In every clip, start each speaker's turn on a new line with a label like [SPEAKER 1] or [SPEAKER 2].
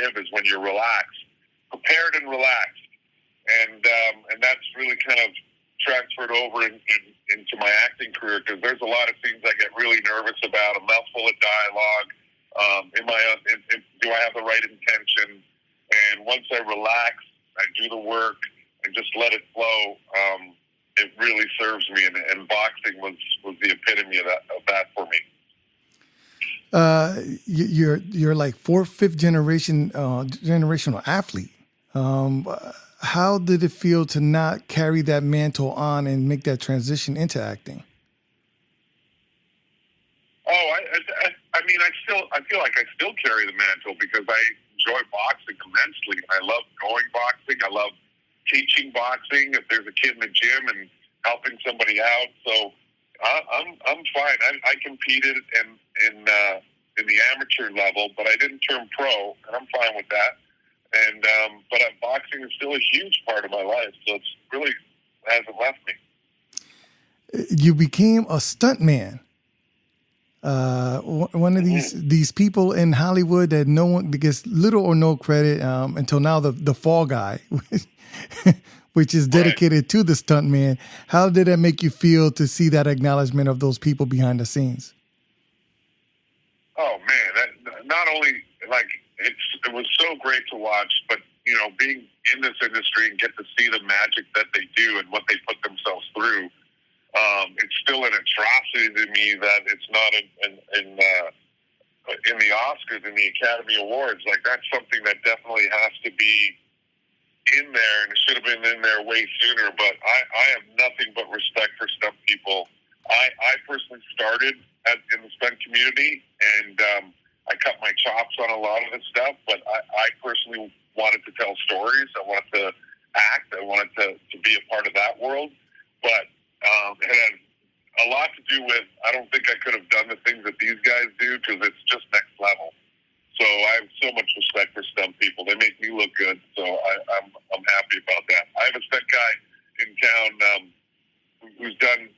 [SPEAKER 1] give is when you're relaxed, prepared and relaxed, and that's really kind of transferred over into my acting career, because there's a lot of scenes I get really nervous about, a mouthful of dialogue. Do I have the right intention? And once I relax, I do the work and just let it flow. It really serves me, and boxing was the epitome of that for me.
[SPEAKER 2] You're like fourth, fifth generational athlete. How did it feel to not carry that mantle on and make that transition into acting?
[SPEAKER 1] Oh, I mean, I feel like I still carry the mantle, because I enjoy boxing immensely. I love going boxing. I love teaching boxing. If there's a kid in the gym and helping somebody out, so I'm fine. I competed in the amateur level, but I didn't turn pro, and I'm fine with that. And but boxing is still a huge part of my life, so it's really hasn't left me.
[SPEAKER 2] You became a stuntman. One of these people in Hollywood that no one gets little or no credit until now. The Fall Guy, which is dedicated to the stuntman. How did that make you feel to see that acknowledgement of those people behind the scenes?
[SPEAKER 1] Oh man, that not only like it was so great to watch, but being in this industry and get to see the magic that they do and what they put themselves through. It's still an atrocity to me that it's not in the Oscars, in the Academy Awards. Like, that's something that definitely has to be in there, and it should have been in there way sooner. But I have nothing but respect for stunt people. I personally started in the stunt community, and I cut my chops on a lot of this stuff. But I personally wanted to tell stories. I wanted to act. I wanted to be a part of that world. But it had a lot to do with, I don't think I could have done the things that these guys do, because it's just next level. So I have so much respect for stunt people. They make me look good, so I'm happy about that. I have a stunt guy in town who's done,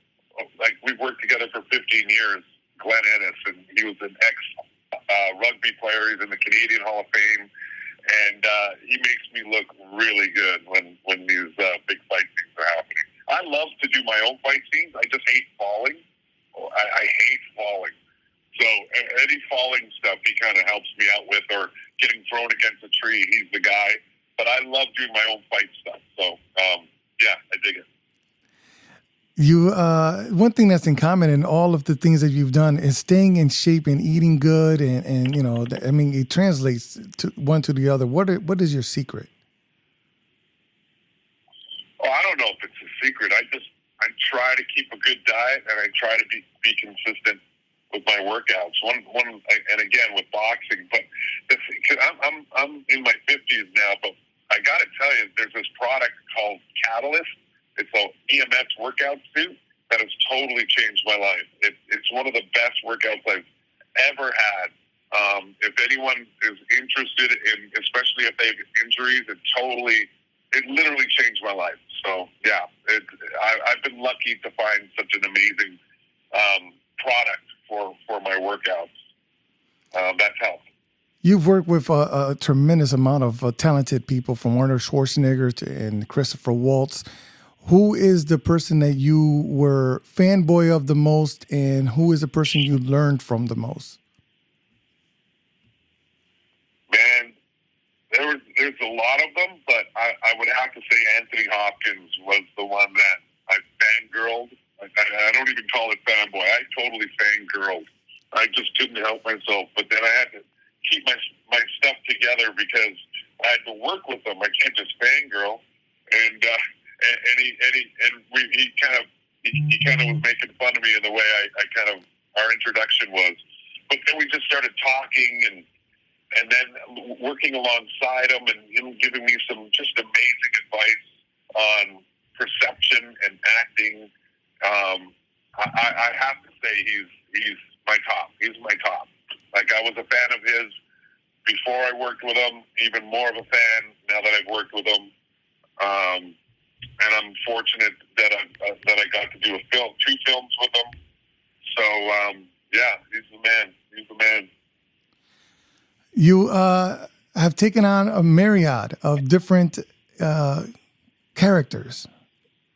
[SPEAKER 1] like, we've worked together for 15 years, Glenn Ennis, and he was an ex-rugby player. He's in the Canadian Hall of Fame, and he makes me look really good when these big fight scenes are happening. I love to do my own fight scenes. I just hate falling. I hate falling. So any falling stuff he kind of helps me out with, or getting thrown against a tree, he's the guy. But I love doing my own fight stuff. So, yeah, I dig it.
[SPEAKER 2] You, one thing that's in common in all of the things that you've done is staying in shape and eating good. And I mean, it translates to one to the other. What is your secret?
[SPEAKER 1] Oh, I don't know if it's a secret. I try to keep a good diet, and I try to be consistent with my workouts. And again with boxing, but because I'm in my 50s now, but I got to tell you, there's this product called Catalyst. It's an EMS workout suit that has totally changed my life. It's one of the best workouts I've ever had. If anyone is interested in, especially if they have injuries, it literally changed my life. So yeah, I've been lucky to find such an amazing product for my workouts. That's helped.
[SPEAKER 2] You've worked with a tremendous amount of talented people, from Arnold Schwarzenegger and Christopher Waltz. Who is the person that you were fanboy of the most, and who is the person you learned from the most?
[SPEAKER 1] Man, there's a lot of them, but I would have to say Anthony Hopkins was the one that I fangirled. I don't even call it fanboy. I totally fangirled. I just couldn't help myself. But then I had to keep my stuff together, because I had to work with him. I can't just fangirl. And he kind of was making fun of me in the way our introduction was. But then we just started talking and then working alongside him, and him giving me some just amazing advice on perception and acting. I have to say he's my top. He's my top. Like, I was a fan of his before I worked with him. Even more of a fan now that I've worked with him. And I'm fortunate that I got to do 2 films with him. So yeah, he's the man. He's the man.
[SPEAKER 2] You have taken on a myriad of different characters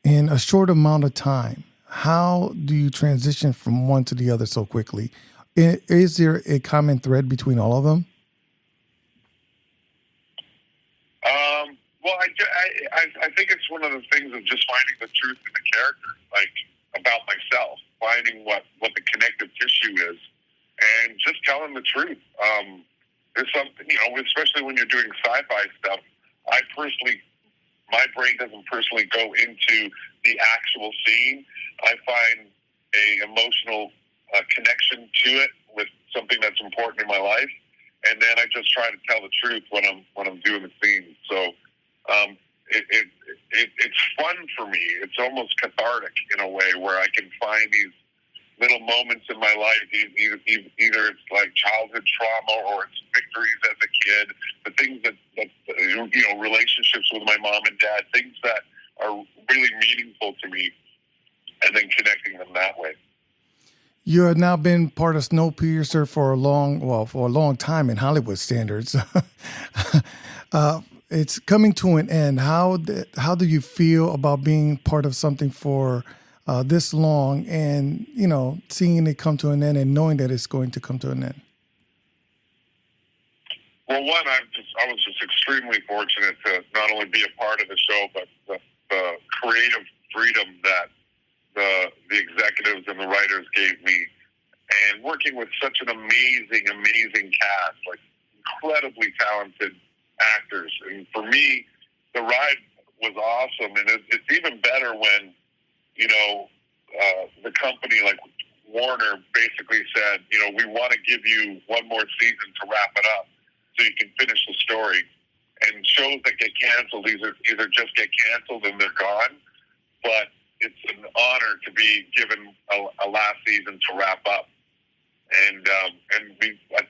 [SPEAKER 2] in a short amount of time. How do you transition from one to the other so quickly? Is there a common thread between all of them?
[SPEAKER 1] Well, I think it's one of the things of just finding the truth in the character, like about myself, finding what the connective tissue is, and just telling the truth. There's something, especially when you're doing sci-fi stuff. My brain doesn't personally go into the actual scene. I find a emotional connection to it with something that's important in my life, and then I just try to tell the truth when I'm doing the scene. So it's fun for me. It's almost cathartic in a way, where I can find these little moments in my life. Either it's like childhood trauma or it's victories as a kid. The things that relationships with my mom and dad, things that are really meaningful to me, and then connecting them that way.
[SPEAKER 2] You have now been part of Snowpiercer for a long time in Hollywood standards. It's coming to an end. How do you feel about being part of something for this long, and seeing it come to an end and knowing that it's going to come to an end?
[SPEAKER 1] Well, one, I was just extremely fortunate to not only be a part of the show, but the creative freedom that the executives and the writers gave me, and working with such an amazing cast, like incredibly talented actors. And for me, the ride was awesome, and it's even better when the company like Warner basically said, we want to give you one more season to wrap it up so you can finish the story. And shows that get canceled either just get canceled and they're gone, but it's an honor to be given a last season to wrap up. And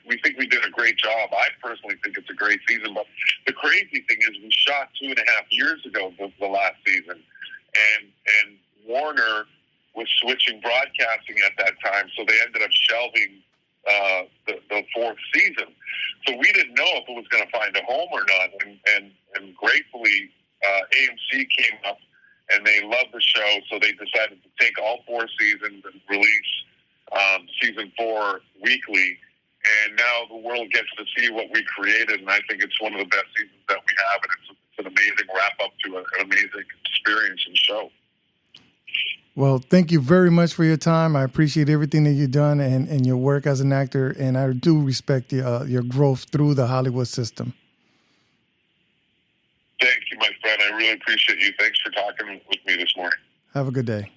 [SPEAKER 1] we think we did a great job. I personally think it's a great season. But the crazy thing is, we shot 2.5 years ago the last season, and Warner was switching broadcasting at that time, so they ended up shelving the fourth season. So we didn't know if it was going to find a home or not. And gratefully, AMC came up and they loved the show, so they decided to take all 4 seasons and release season 4 weekly. And now the world gets to see what we created, and I think it's one of the best seasons that we have, and it's an amazing wrap-up to an amazing experience and show.
[SPEAKER 2] Well, thank you very much for your time. I appreciate everything that you've done and your work as an actor, and I do respect your growth through the Hollywood system.
[SPEAKER 1] Thank you, my friend. I really appreciate you. Thanks for talking with me this morning.
[SPEAKER 2] Have a good day.